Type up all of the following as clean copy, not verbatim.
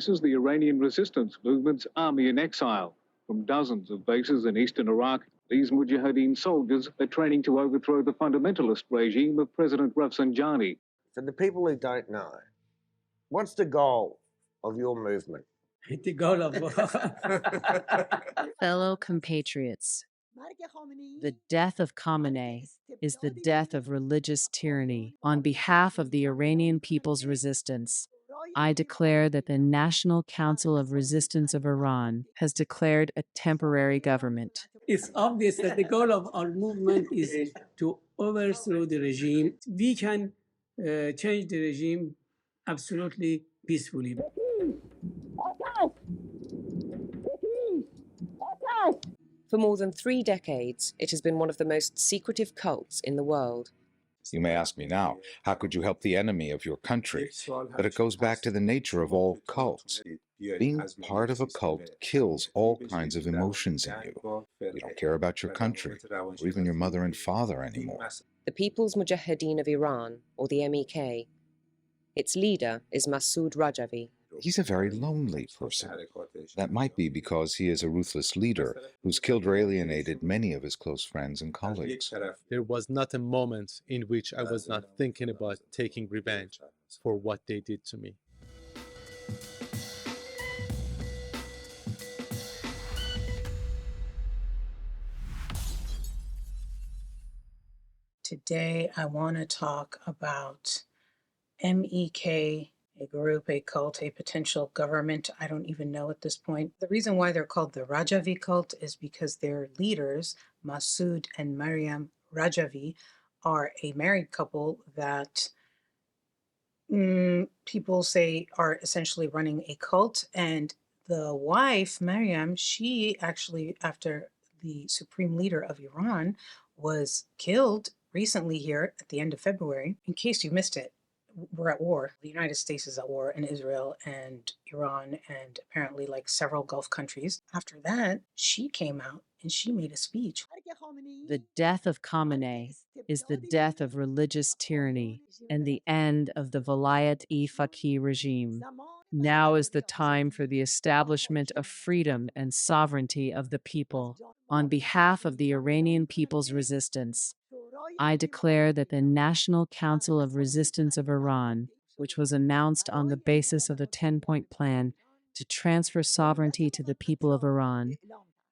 This is the Iranian resistance movement's army in exile. From dozens of bases in eastern Iraq, these Mujahideen soldiers are training to overthrow the fundamentalist regime of President Rafsanjani. For the people who don't know, what's the goal of your movement? The goal of Fellow compatriots, the death of Khamenei is the death of religious tyranny. On behalf of the Iranian people's resistance, I declare that the National Council of Resistance of Iran has declared a temporary government. It's obvious that the goal of our movement is to overthrow the regime. We can change the regime absolutely peacefully. For more than 3 decades, it has been one of the most secretive cults in the world. You may ask me now, how could you help the enemy of your country? But it goes back to the nature of all cults. Being part of a cult kills all kinds of emotions in you. You don't care about your country, or even your mother and father anymore. The People's Mujahideen of Iran, or the MEK. Its leader is Massoud Rahjavi. He's a very lonely person. That might be because he is a ruthless leader who's killed or alienated many of his close friends and colleagues. There was not a moment in which I was not thinking about taking revenge for what they did to me. Today, I want to talk about MEK, a group, a cult, a potential government. I don't even know at this point. The reason why they're called the Rahjavi cult is because their leaders, Massoud and Maryam Rahjavi, are a married couple that people say are essentially running a cult. And the wife, Mariam, she actually, after the supreme leader of Iran was killed recently here at the end of February, in case you missed it, we're at war. The United States is at war, and Israel and Iran and apparently like several Gulf countries. After that, she came out and she made a speech. The death of Khamenei is the death of religious tyranny and the end of the Velayat-e-Faqih regime. Now is the time for the establishment of freedom and sovereignty of the people. On behalf of the Iranian people's resistance, I declare that the National Council of Resistance of Iran, which was announced on the basis of the 10-point plan to transfer sovereignty to the people of Iran,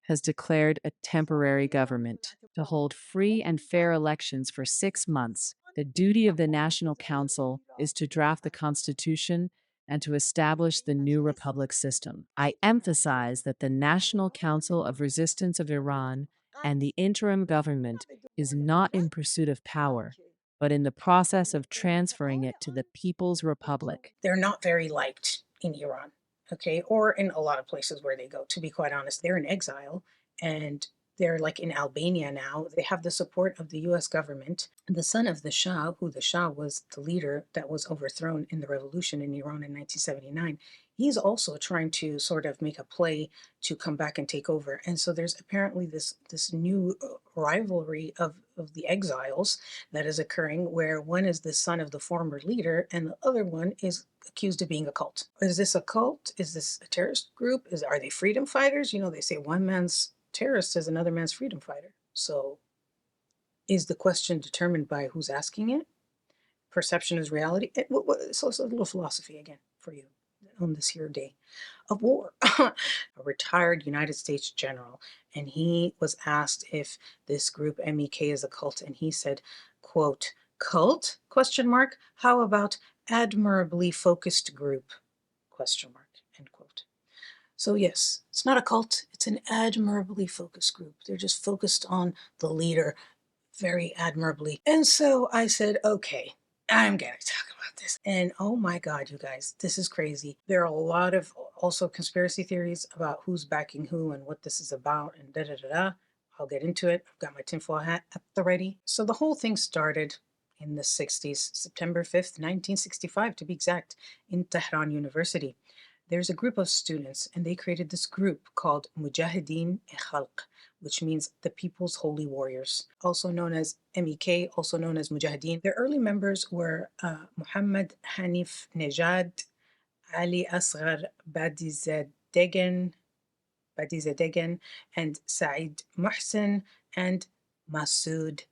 has declared a temporary government to hold free and fair elections for 6 months. The duty of the National Council is to draft the Constitution and to establish the new republic system. I emphasize that the National Council of Resistance of Iran and the interim government is not in pursuit of power, but in the process of transferring it to the People's Republic. They're not very liked in Iran, okay, or in a lot of places where they go. To be quite honest, they're in exile, and they're like in Albania now. They have the support of the US government. The son of the Shah, who the Shah was the leader that was overthrown in the revolution in Iran in 1979, he's also trying to sort of make a play to come back and take over. And so there's apparently this new rivalry of the exiles that is occurring, where one is the son of the former leader and the other one is accused of being a cult. Is this a cult? Is this a terrorist group? Are they freedom fighters? You know, they say one man's terrorist is another man's freedom fighter. So is the question determined by who's asking it? Perception is reality. So it's a little philosophy again for you on this here day of war. A retired United States general, and he was asked if this group MEK is a cult, and he said, quote, "Cult? Question mark. How about admirably focused group? Question mark." End quote. So yes, it's not a cult, it's an admirably focused group. They're just focused on the leader very admirably. And so I said, okay, I'm gonna talk about this. And oh my God, you guys, this is crazy. There are a lot of also conspiracy theories about who's backing who and what this is about and da-da-da-da. I'll get into it. I've got my tinfoil hat at the ready. So the whole thing started in the 60s, September 5th, 1965 to be exact, in Tehran University. There's a group of students, and they created this group called Mujahideen Khalq, which means the People's Holy Warriors, also known as MEK, also known as Mujahideen. Their early members were Muhammad Hanif Nejad, Ali Asghar Badizadegan, and Said Mohsen, and Massoud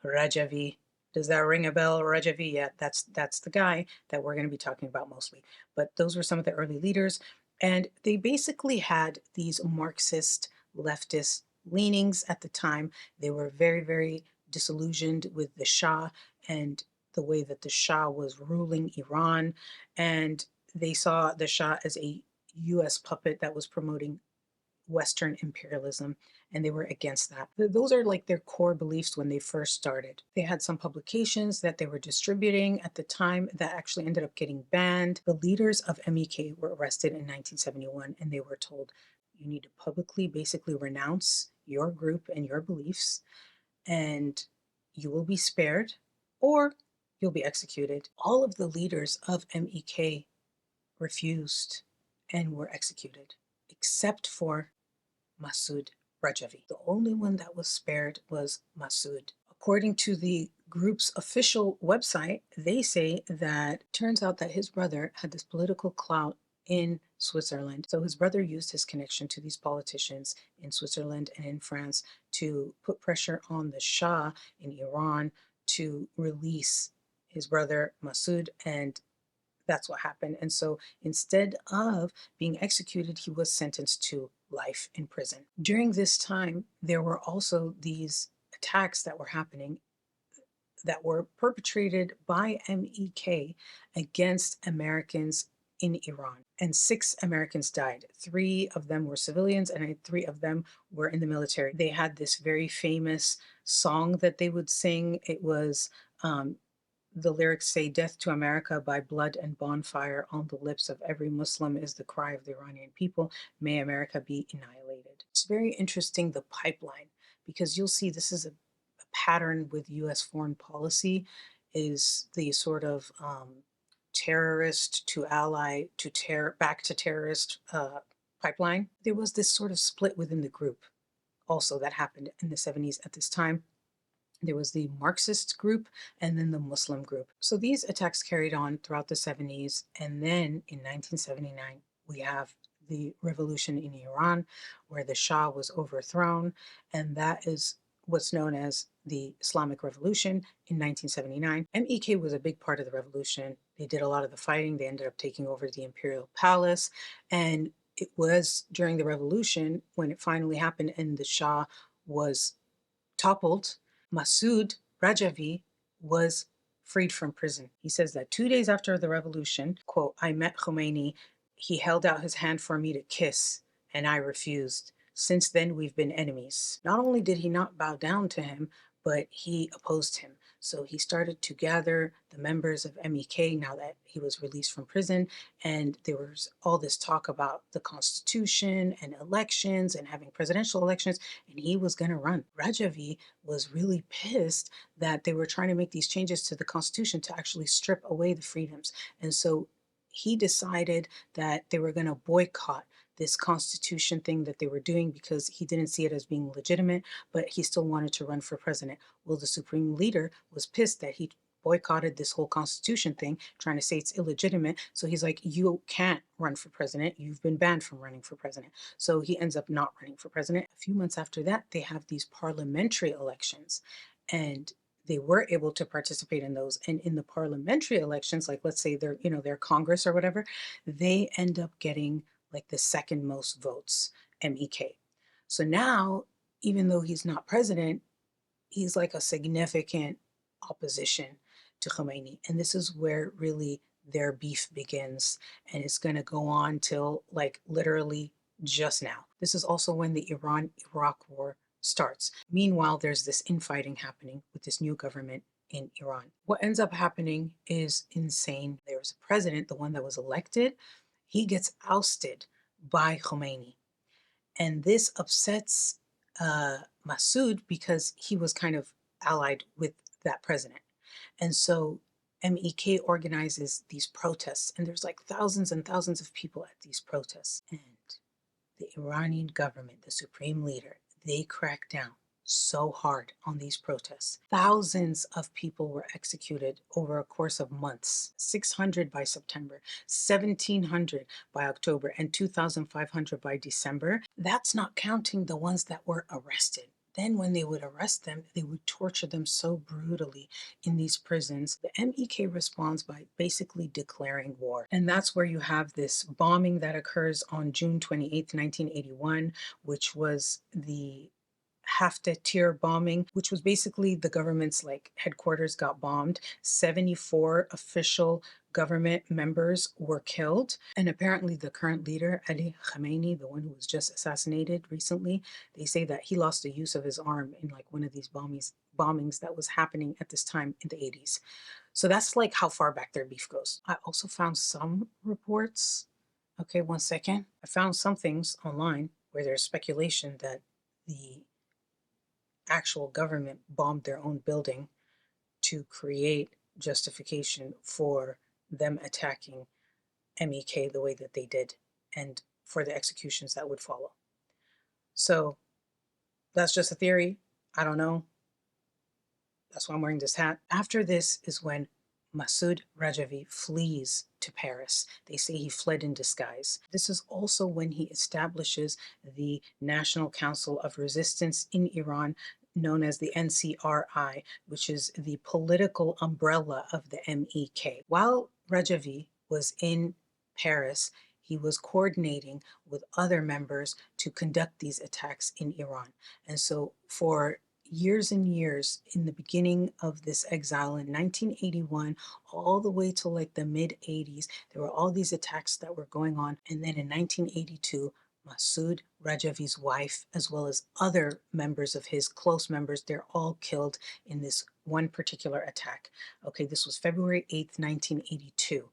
Rahjavi. Does that ring a bell, Rahjavi? Yeah, that's the guy that we're going to be talking about mostly. But those were some of the early leaders, and they basically had these Marxist leftist leanings at the time. They were very, very disillusioned with the Shah and the way that the Shah was ruling Iran, and they saw the Shah as a US puppet that was promoting Western imperialism, and they were against that. Those are like their core beliefs when they first started. They had some publications that they were distributing at the time that actually ended up getting banned. The leaders of MEK were arrested in 1971, and they were told, you need to publicly basically renounce your group and your beliefs, and you will be spared, or you'll be executed. All of the leaders of MEK refused and were executed, except for Massoud Rahjavi. The only one that was spared was Massoud. According to the group's official website, they say that it turns out that his brother had this political clout in Switzerland. So his brother used his connection to these politicians in Switzerland and in France to put pressure on the Shah in Iran to release his brother Massoud, and that's what happened. And so instead of being executed, he was sentenced to life in prison. During this time, there were also these attacks that were happening that were perpetrated by MEK against Americans in Iran. And 6 Americans died. 3 of them were civilians, and 3 of them were in the military. They had this very famous song that they would sing. It was the lyrics say, "Death to America by blood and bonfire on the lips of every Muslim is the cry of the Iranian people. May America be annihilated." It's very interesting, the pipeline, because you'll see this is a pattern with US foreign policy, is the sort of terrorist to ally to back to terrorist pipeline. There was this sort of split within the group also that happened in the 70s at this time. There was the Marxist group and then the Muslim group. So these attacks carried on throughout the 70s. And then in 1979, we have the revolution in Iran, where the Shah was overthrown. And that is what's known as the Islamic Revolution in 1979. MEK was a big part of the revolution. They did a lot of the fighting. They ended up taking over the imperial palace. And it was during the revolution when it finally happened and the Shah was toppled, Massoud Rahjavi was freed from prison. He says that 2 days after the revolution, quote, "I met Khomeini. He held out his hand for me to kiss, and I refused. Since then, we've been enemies." Not only did he not bow down to him, but he opposed him. So he started to gather the members of MEK now that he was released from prison. And there was all this talk about the Constitution and elections and having presidential elections. And he was going to run. Rahjavi was really pissed that they were trying to make these changes to the Constitution to actually strip away the freedoms. And so he decided that they were going to boycott this constitution thing that they were doing because he didn't see it as being legitimate, but he still wanted to run for president. Well, the supreme leader was pissed that he boycotted this whole constitution thing, trying to say it's illegitimate. So he's like, you can't run for president. You've been banned from running for president. So he ends up not running for president. A few months after that, they have these parliamentary elections, and they were able to participate in those. And in the parliamentary elections, like let's say their Congress or whatever, they end up getting like the second most votes, MEK. So now, even though he's not president, he's like a significant opposition to Khomeini. And this is where really their beef begins. And it's going to go on till like literally just now. This is also when the Iran-Iraq war starts. Meanwhile, there's this infighting happening with this new government in Iran. What ends up happening is insane. There's a president, the one that was elected, he gets ousted by Khomeini. And this upsets Massoud because he was kind of allied with that president. And so MEK organizes these protests, and there's like thousands and thousands of people at these protests. And the Iranian government, the supreme leader, they crack down so hard on these protests. Thousands of people were executed over a course of months. 600 by September, 1,700 by October, and 2,500 by December. That's not counting the ones that were arrested. Then when they would arrest them, they would torture them so brutally in these prisons. The MEK responds by basically declaring war. And that's where you have this bombing that occurs on June 28th, 1981, which was the Haftatir bombing, which was basically the government's like headquarters got bombed. 74 official government members were killed. And apparently the current leader, Ali Khamenei, the one who was just assassinated recently, they say that he lost the use of his arm in like one of these bombings that was happening at this time in the 80s. So that's like how far back their beef goes. I also found some reports. Okay, one second. I found some things online where there's speculation that the actual government bombed their own building to create justification for them attacking MEK the way that they did and for the executions that would follow. So that's just a theory. I don't know. That's why I'm wearing this hat. After this is when Massoud Rahjavi flees to Paris. They say he fled in disguise. This is also when he establishes the National Council of Resistance in Iran, known as the NCRI, which is the political umbrella of the MEK. While Rahjavi was in Paris, he was coordinating with other members to conduct these attacks in Iran. And so for years and years, in the beginning of this exile in 1981 all the way to like the mid 80s, there were all these attacks that were going on. And then in 1982, Massoud Rahjavi's wife, as well as other members of his close members, they're all killed in this one particular attack. Okay, this was February 8th, 1982.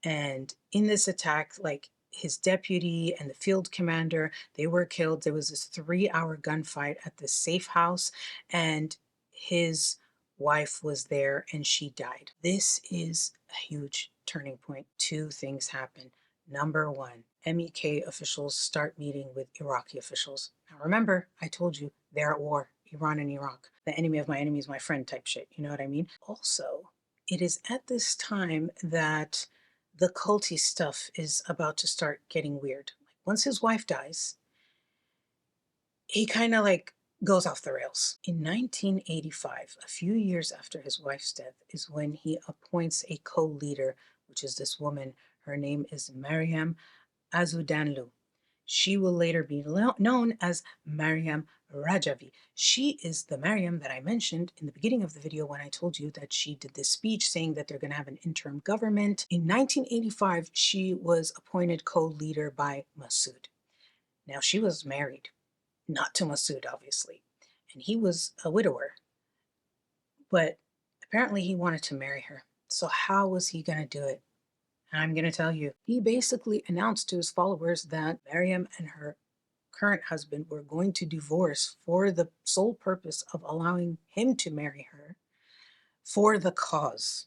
And in this attack, like his deputy and the field commander, they were killed. There was this 3-hour gunfight at the safe house, and his wife was there and she died. This is a huge turning point. Two things happen. Number one, MEK officials start meeting with Iraqi officials. Now remember, I told you they're at war, Iran and Iraq. The enemy of my enemy is my friend type shit. You know what I mean? Also, it is at this time that the culty stuff is about to start getting weird. Like once his wife dies, he kind of like goes off the rails. In 1985, a few years after his wife's death, is when he appoints a co-leader, which is this woman. Her name is Mariam Azudanlu. She will later be known as Maryam Rahjavi. She is the Mariam that I mentioned in the beginning of the video when I told you that she did this speech saying that they're going to have an interim government. In 1985, she was appointed co-leader by Massoud. Now, she was married, not to Massoud, obviously, and he was a widower, but apparently he wanted to marry her. So how was he going to do it? I'm going to tell you. He basically announced to his followers that Mariam and her current husband were going to divorce for the sole purpose of allowing him to marry her for the cause.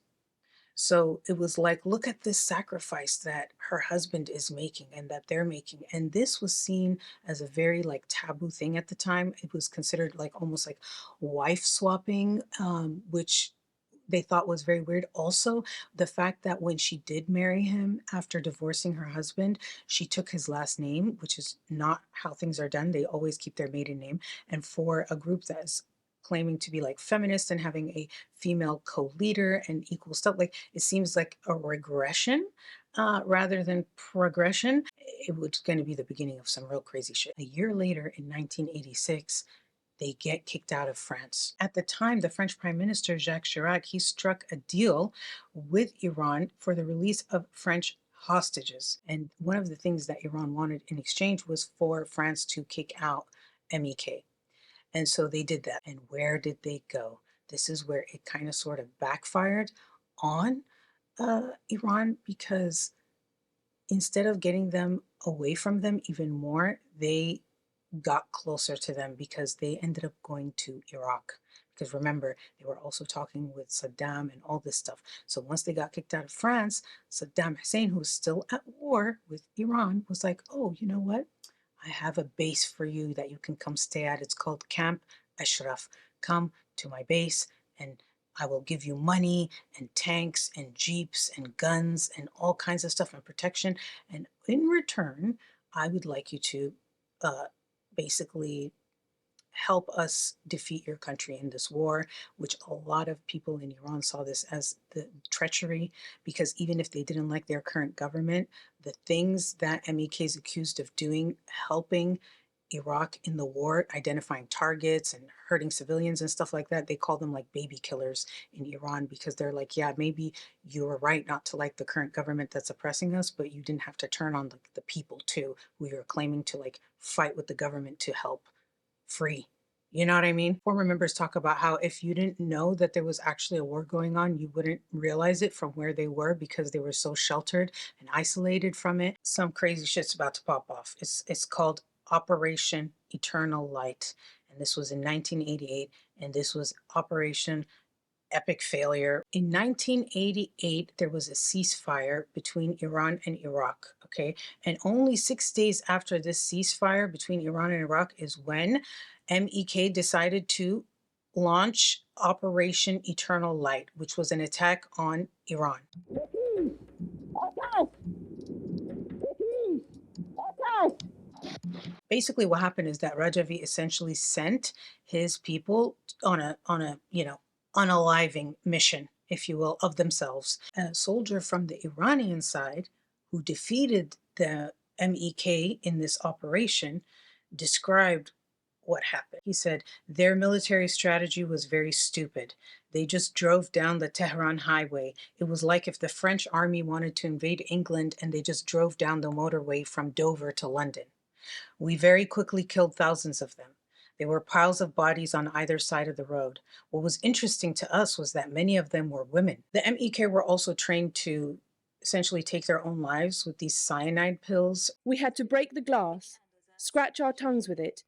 So it was like, look at this sacrifice that her husband is making and that they're making. And this was seen as a very like taboo thing at the time. It was considered like almost like wife swapping, which they thought was very weird. Also, the fact that when she did marry him after divorcing her husband, she took his last name, which is not how things are done. They always keep their maiden name. And for a group that is claiming to be like feminist and having a female co-leader and equal stuff, like it seems like a regression rather than progression. It was going to be the beginning of some real crazy shit. A year later, in 1986, they get kicked out of France. At the time, the French Prime Minister, Jacques Chirac, he struck a deal with Iran for the release of French hostages. And one of the things that Iran wanted in exchange was for France to kick out MEK. And so they did that. And where did they go? This is where it kind of sort of backfired on Iran, because instead of getting them away from them even more, they got closer to them because they ended up going to Iraq. Because remember, they were also talking with Saddam and all this stuff. So once they got kicked out of France, Saddam Hussein, who was still at war with Iran, was like, oh, you know what? I have a base for you that you can come stay at. It's called Camp Ashraf, come to my base and I will give you money and tanks and jeeps and guns and all kinds of stuff and protection. And in return, I would like you to basically help us defeat your country in this war, which a lot of people in Iran saw this as the treachery, because even if they didn't like their current government, the things that MEK is accused of doing, helping Iraq in the war, identifying targets and hurting civilians and stuff like that, they call them like baby killers in Iran, because they're like, yeah, maybe you were right not to like the current government that's oppressing us, but you didn't have to turn on the people too, who you're claiming to like fight with the government to help free. You know what I mean? Former members talk about how if you didn't know that there was actually a war going on, you wouldn't realize it from where they were because they were so sheltered and isolated from it. Some crazy shit's about to pop off. It's called Operation Eternal Light. And this was in 1988. And this was Operation Epic Failure. In 1988, there was a ceasefire between Iran and Iraq, okay? And only 6 days after this ceasefire between Iran and Iraq is when MEK decided to launch Operation Eternal Light, which was an attack on Iran. Basically what happened is that Rahjavi essentially sent his people on a unaliving mission, if you will, of themselves. A soldier from the Iranian side who defeated the MEK in this operation described what happened. He said, their military strategy was very stupid. They just drove down the Tehran highway. It was like if the French army wanted to invade England and they just drove down the motorway from Dover to London. We very quickly killed thousands of them. There were piles of bodies on either side of the road. What was interesting to us was that many of them were women. The MEK were also trained to essentially take their own lives with these cyanide pills. We had to break the glass, scratch our tongues with it.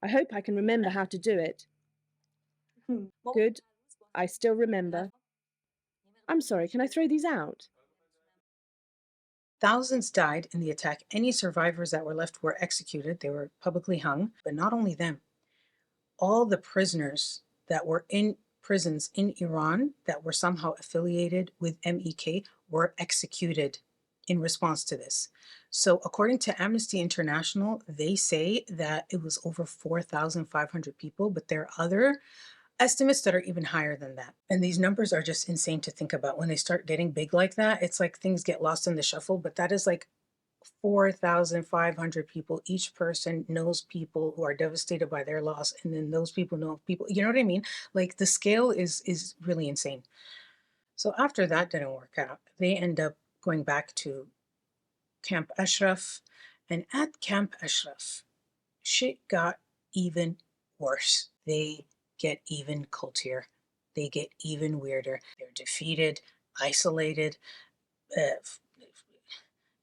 I hope I can remember how to do it. Good, I still remember. I'm sorry, can I throw these out? Thousands died in the attack. Any survivors that were left were executed. They were publicly hung. But not only them, all the prisoners that were in prisons in Iran that were somehow affiliated with MEK were executed in response to this. So according to Amnesty International, they say that it was over 4,500 people, but there are other estimates that are even higher than that. And these numbers are just insane to think about. When they start getting big like that, it's like things get lost in the shuffle, but that is like 4,500 people. Each person knows people who are devastated by their loss, and then those people know people. You know what I mean? Like the scale is really insane. So after that didn't work out, they end up going back to Camp Ashraf. And at Camp Ashraf, shit got even worse. They get even cultier. They get even weirder. They're defeated, isolated,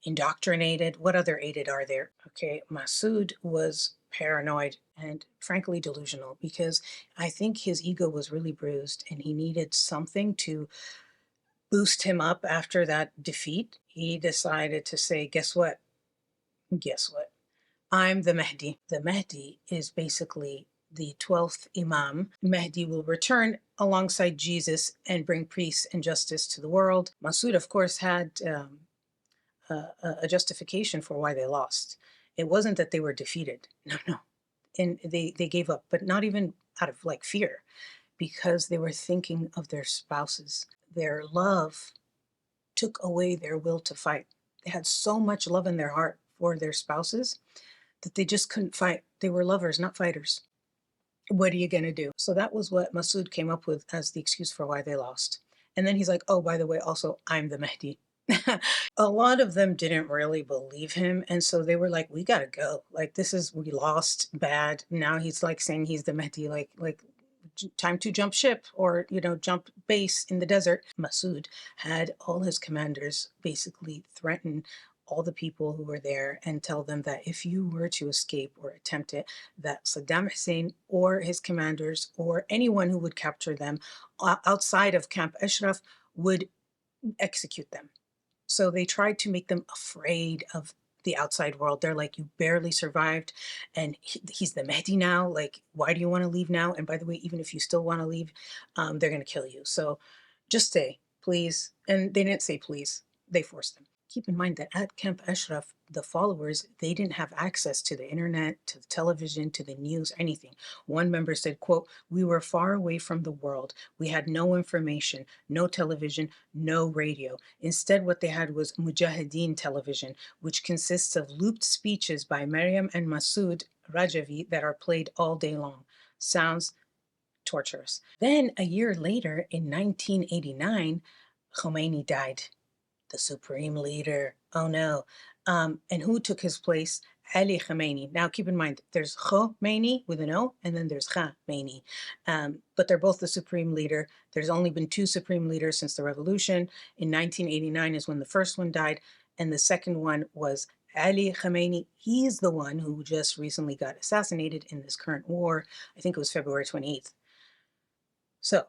indoctrinated. What other aided are there? Okay, Massoud was paranoid and frankly delusional, because I think his ego was really bruised and he needed something to boost him up after that defeat. He decided to say, guess what? Guess what? I'm the Mahdi. The Mahdi is basically the 12th Imam. Mahdi will return alongside Jesus and bring peace and justice to the world. Massoud, of course, had a justification for why they lost. It wasn't that they were defeated. No. And they gave up, but not even out of like fear, because they were thinking of their spouses. Their love took away their will to fight. They had so much love in their heart for their spouses that they just couldn't fight. They were lovers, not fighters. What are you going to do? So that was what Massoud came up with as the excuse for why they lost. And then he's like, oh, by the way, also, I'm the Mahdi. A lot of them didn't really believe him. And so they were like, we got to go. Like, we lost bad. Now he's like saying he's the Mahdi, like time to jump ship or, jump base in the desert. Massoud had all his commanders basically threaten all the people who were there and tell them that if you were to escape or attempt it, that Saddam Hussein or his commanders or anyone who would capture them outside of Camp Ashraf would execute them. So they tried to make them afraid of the outside world. They're like, you barely survived, and he's the Mehdi now. Like, why do you want to leave now? And by the way, even if you still want to leave, they're going to kill you. So just stay, please. And they didn't say please, they forced them. Keep in mind that at Camp Ashraf, the followers, they didn't have access to the internet, to the television, to the news, anything. One member said, quote, "We were far away from the world. We had no information, no television, no radio. Instead, what they had was Mujahideen television, which consists of looped speeches by Mariam and Massoud Rahjavi that are played all day long. Sounds torturous." Then a year later, in 1989, Khomeini died, the supreme leader. Oh no. And who took his place? Ali Khamenei. Now keep in mind, there's Khomeini with an O, and then there's Khamenei. But they're both the supreme leader. There's only been two supreme leaders since the revolution. In 1989 is when the first one died, and the second one was Ali Khamenei. He's the one who just recently got assassinated in this current war. I think it was February 28th. So,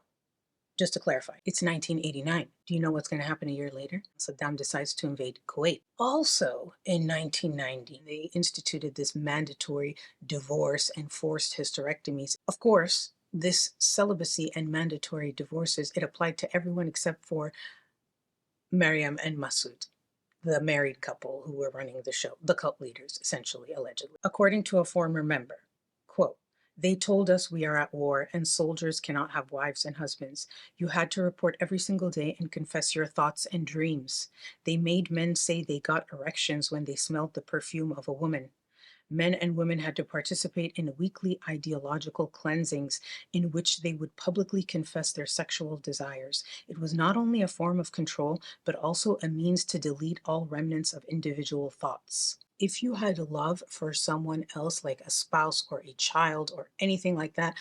just to clarify, it's 1989. Do you know what's going to happen a year later? Saddam decides to invade Kuwait. Also, in 1990, they instituted this mandatory divorce and forced hysterectomies. Of course, this celibacy and mandatory divorces, it applied to everyone except for Mariam and Massoud, the married couple who were running the show, the cult leaders, essentially, allegedly. According to a former member, quote, "They told us we are at war and soldiers cannot have wives and husbands. You had to report every single day and confess your thoughts and dreams. They made men say they got erections when they smelled the perfume of a woman. Men and women had to participate in weekly ideological cleansings in which they would publicly confess their sexual desires. It was not only a form of control, but also a means to delete all remnants of individual thoughts. If you had love for someone else, like a spouse or a child or anything like that,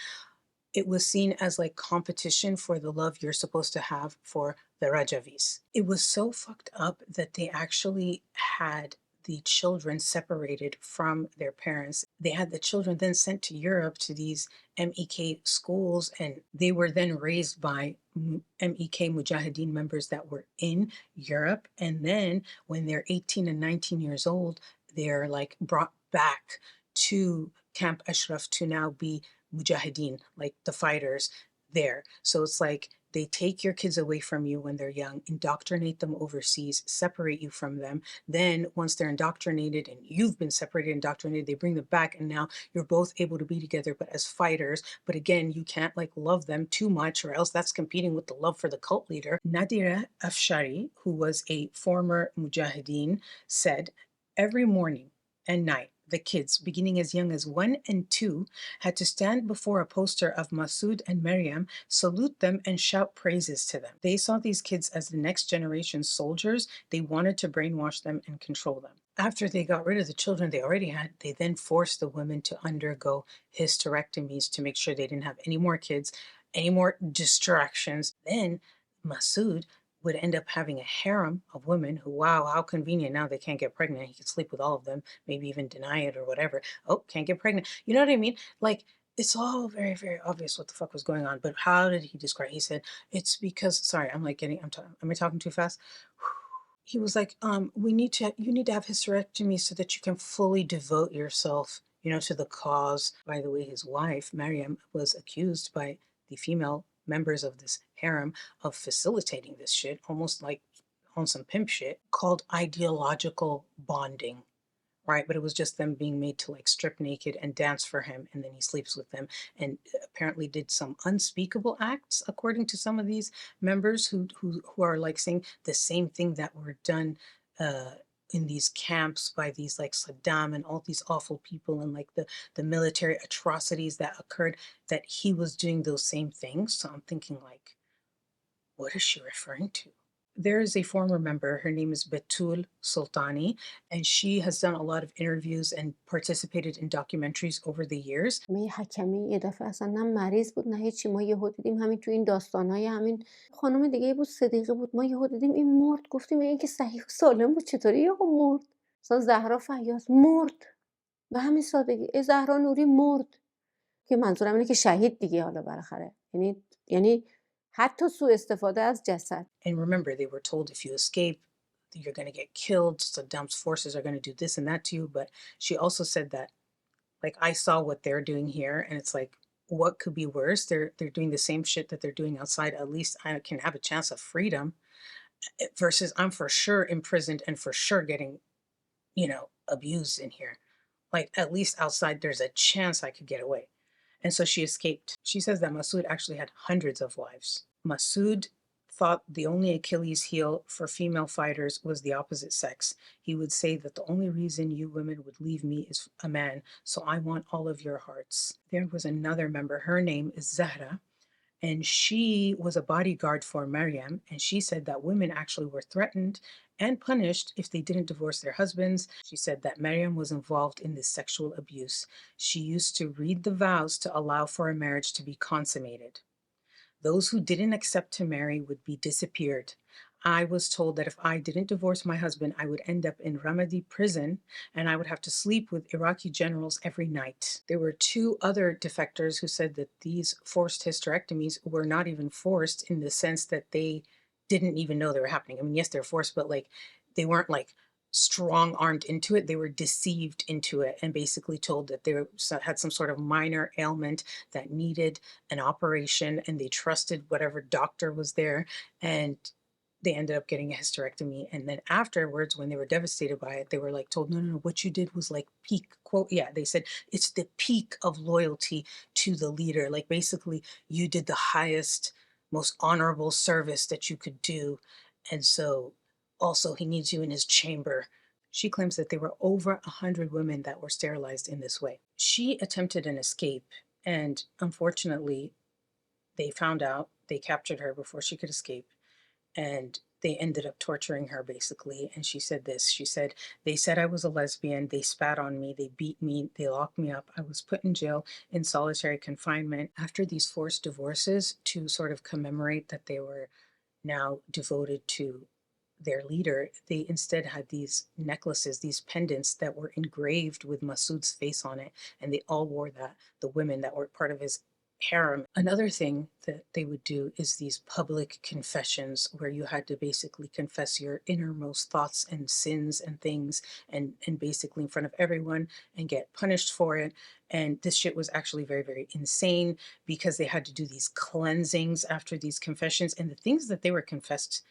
it was seen as like competition for the love you're supposed to have for the Rahjavis. It was so fucked up that they actually had the children separated from their parents. They had the children then sent to Europe to these MEK schools, and they were then raised by MEK Mujahideen members that were in Europe. And then when they're 18 and 19 years old, they're like brought back to Camp Ashraf to now be Mujahideen, like the fighters there. So it's like they take your kids away from you when they're young, indoctrinate them overseas, separate you from them. Then once they're indoctrinated and you've been separated, indoctrinated, they bring them back, and now you're both able to be together, but as fighters. But again, you can't like love them too much, or else that's competing with the love for the cult leader. Nadira Afshari, who was a former Mujahideen, said, "Every morning and night, the kids, beginning as young as 1 and 2, had to stand before a poster of Massoud and Maryam, salute them, and shout praises to them. They saw these kids as the next generation's soldiers. They wanted to brainwash them and control them. After they got rid of the children they already had, they then forced the women to undergo hysterectomies to make sure they didn't have any more kids, any more distractions. Then Massoud would end up having a harem of women who, wow, how convenient, now they can't get pregnant. He could sleep with all of them, maybe even deny it or whatever. Oh, can't get pregnant. You know what I mean? Like, it's all very, very obvious what the fuck was going on. But how did he describe? He said, it's because, sorry, am I talking too fast? He was like, you need to have hysterectomy so that you can fully devote yourself, to the cause. By the way, his wife, Mariam, was accused by the female members of this harem of facilitating this shit, almost like on some pimp shit, called ideological bonding, right? But it was just them being made to like strip naked and dance for him, and then he sleeps with them, and apparently did some unspeakable acts, according to some of these members who are like saying the same thing that were done in these camps by these like Saddam and all these awful people, and like the military atrocities that occurred, that he was doing those same things. So I'm thinking, like, what is she referring to? There is a former member, her name is Betul Sultani, and she has done a lot of interviews and participated in documentaries over the years. یه حکمی یه دفعه اصلا نه مریض بود نه هیچی، ما یهو دیدیم همین تو این داستانای همین خانم دیگه بود، صدیقه بود، ما یهو دیدیم این مرد، گفتیم این که صحیح و سالم بود چطوری یهو مرد؟ مثلا زهرا فیاض مرد به همین سادگی، زهرا نوری مرد، که منظورم اینه که شهید دیگه، حالا بالاخره یعنی حتی سوء استفاده از جسد. And remember, they were told if you escape you're going to get killed. Saddam's forces are going to do this and that to you. But she also said that, like, I saw what they're doing here, and it's like, what could be worse? They're doing the same shit that they're doing outside. At least I can have a chance of freedom, versus I'm for sure imprisoned and for sure getting, abused in here. Like, at least outside, there's a chance I could get away. And so she escaped. She says that Massoud actually had hundreds of wives. Massoud thought the only Achilles heel for female fighters was the opposite sex. He would say that the only reason you women would leave me is a man, so I want all of your hearts. There was another member, her name is Zahra, and she was a bodyguard for Mariam, and she said that women actually were threatened and punished if they didn't divorce their husbands. She said that Mariam was involved in this sexual abuse. She used to read the vows to allow for a marriage to be consummated. Those who didn't accept to marry would be disappeared. I was told that if I didn't divorce my husband, I would end up in Ramadi prison and I would have to sleep with Iraqi generals every night. There were 2 other defectors who said that these forced hysterectomies were not even forced, in the sense that they didn't even know they were happening. I mean, yes, they're forced, but like, they weren't like strong armed into it. They were deceived into it and basically told that they had some sort of minor ailment that needed an operation, and they trusted whatever doctor was there, and they ended up getting a hysterectomy. And then afterwards, when they were devastated by it, they were like told, no, what you did was like peak quote. Yeah, they said it's the peak of loyalty to the leader. Like, basically, you did the highest, most honorable service that you could do. And so also, he needs you in his chamber. She claims that there were over 100 women that were sterilized in this way. She attempted an escape, and unfortunately, they found out, they captured her before she could escape, and they ended up torturing her basically. And she said this, she said, they said I was a lesbian, they spat on me, they beat me, they locked me up, I was put in jail in solitary confinement. After these forced divorces, to sort of commemorate that they were now devoted to their leader, they instead had these necklaces, these pendants that were engraved with Massoud's face on it, and they all wore that, the women that were part of his harem. Another thing that they would do is these public confessions, where you had to basically confess your innermost thoughts and sins and things, and basically in front of everyone, and get punished for it. And this shit was actually very, very insane, because they had to do these cleansings after these confessions, and the things that they were confessed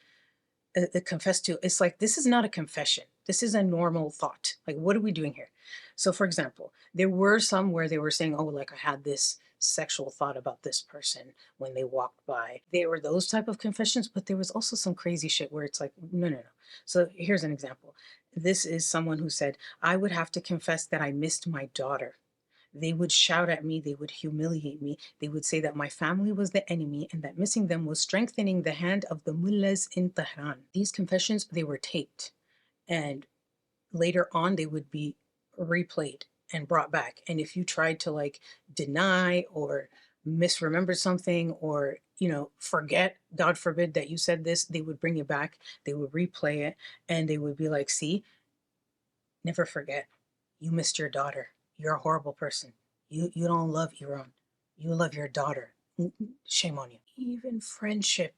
to, it's like, this is not a confession, this is a normal thought. Like, what are we doing here? So for example, there were some where they were saying, oh, like, I had this sexual thought about this person when they walked by. There were those type of confessions, but there was also some crazy shit where it's like, no. So here's an example. This is someone who said, I would have to confess that I missed my daughter. They would shout at me, they would humiliate me, they would say that my family was the enemy and that missing them was strengthening the hand of the mullahs in Tehran. These confessions, they were taped, and later on they would be replayed and brought back. And if you tried to like deny or misremember something, or forget, God forbid, that you said this, they would bring it back, they would replay it, and they would be like, see, never forget, you missed your daughter. You're a horrible person. You don't love Iran. You love your daughter. Shame on you. Even friendship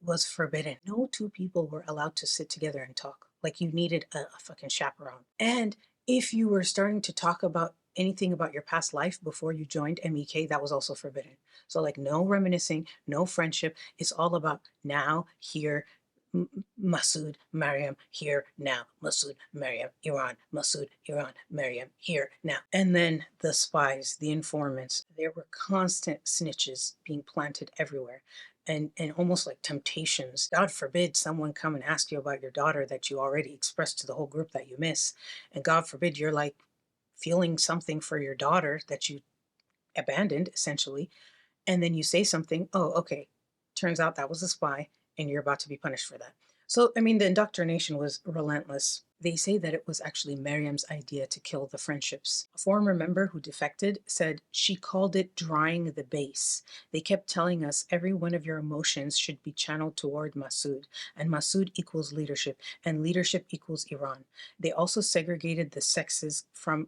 was forbidden. No 2 people were allowed to sit together and talk. Like, you needed a fucking chaperone. And if you were starting to talk about anything about your past life before you joined MEK, that was also forbidden. So like, no reminiscing, no friendship. It's all about now, here, Massoud, Mariam, here, now. Massoud, Mariam, Iran. Massoud, Iran, Mariam, here, now. And then the spies, the informants, there were constant snitches being planted everywhere. And almost like temptations. God forbid someone come and ask you about your daughter that you already expressed to the whole group that you miss. And God forbid you're like feeling something for your daughter that you abandoned, essentially. And then you say something, oh, okay, turns out that was a spy, and you're about to be punished for that. So, I mean, the indoctrination was relentless. They say that it was actually Mariam's idea to kill the friendships. A former member who defected said she called it drying the base. They kept telling us every one of your emotions should be channeled toward Massoud, and Massoud equals leadership, and leadership equals Iran. They also segregated the sexes from,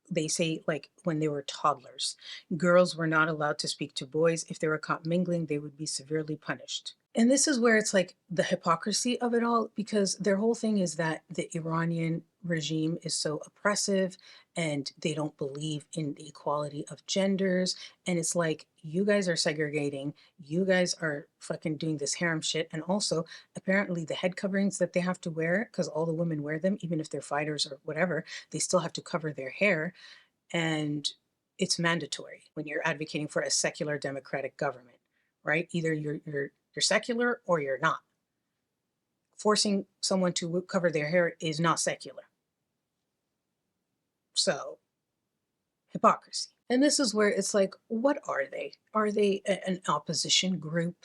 they say, like when they were toddlers. Girls were not allowed to speak to boys. If they were caught mingling, they would be severely punished. And this is where it's like the hypocrisy of it all, because their whole thing is that the Iranian regime is so oppressive and they don't believe in the equality of genders. And it's like, you guys are segregating, you guys are fucking doing this harem shit. And also, apparently, the head coverings that they have to wear, because all the women wear them, even if they're fighters or whatever, they still have to cover their hair. And it's mandatory when you're advocating for a secular democratic government, right? Either you're secular or you're not. Forcing someone to cover their hair is not secular. So, hypocrisy. And this is where it's like, what are they? Are they an opposition group,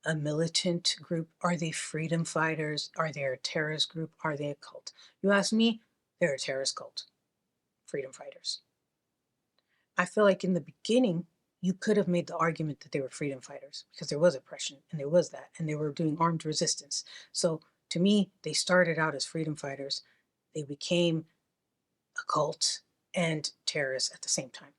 a militant group? Are they freedom fighters? Are they a terrorist group? Are they a cult? You ask me, they're a terrorist cult. Freedom fighters. I feel like in the beginning, you could have made the argument that they were freedom fighters because there was oppression and there was that, and they were doing armed resistance. So to me, they started out as freedom fighters. They became a cult and terrorists at the same time.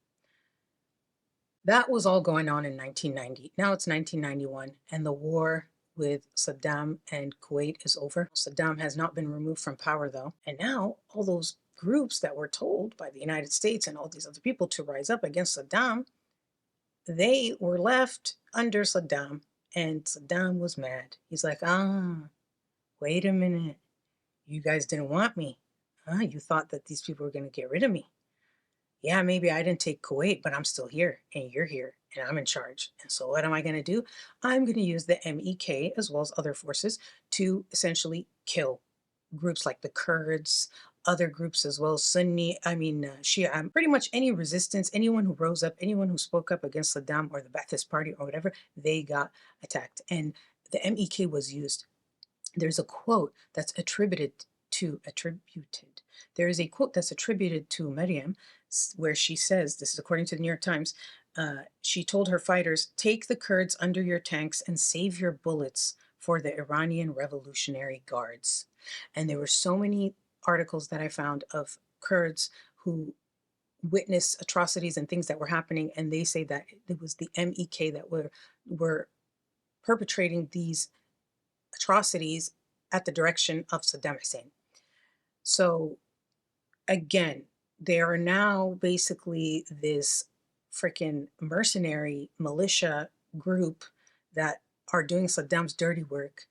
That was all going on in 1990. Now it's 1991, and the war with Saddam and Kuwait is over. Saddam has not been removed from power, though. And now all those groups that were told by the United States and all these other people to rise up against Saddam, they were left under Saddam, and Saddam was mad. He's like, wait a minute. You guys didn't want me. You thought that these people were going to get rid of me. Yeah, maybe I didn't take Kuwait, but I'm still here, and you're here, and I'm in charge. And so what am I going to do? I'm going to use the MEK as well as other forces to essentially kill groups like the Kurds, other groups as well, Sunni, Shia, pretty much any resistance, anyone who rose up, anyone who spoke up against Saddam or the Ba'athist Party or whatever, they got attacked. And the MEK was used. There's a quote that's attributed. There is a quote that's attributed to Mariam where she says, this is according to the New York Times, she told her fighters, take the Kurds under your tanks and save your bullets for the Iranian Revolutionary Guards. And there were so many articles that I found of Kurds who witnessed atrocities and things that were happening, and they say that it was the MEK that were perpetrating these atrocities at the direction of Saddam Hussein. So again, they are now basically this freaking mercenary militia group that are doing Saddam's dirty work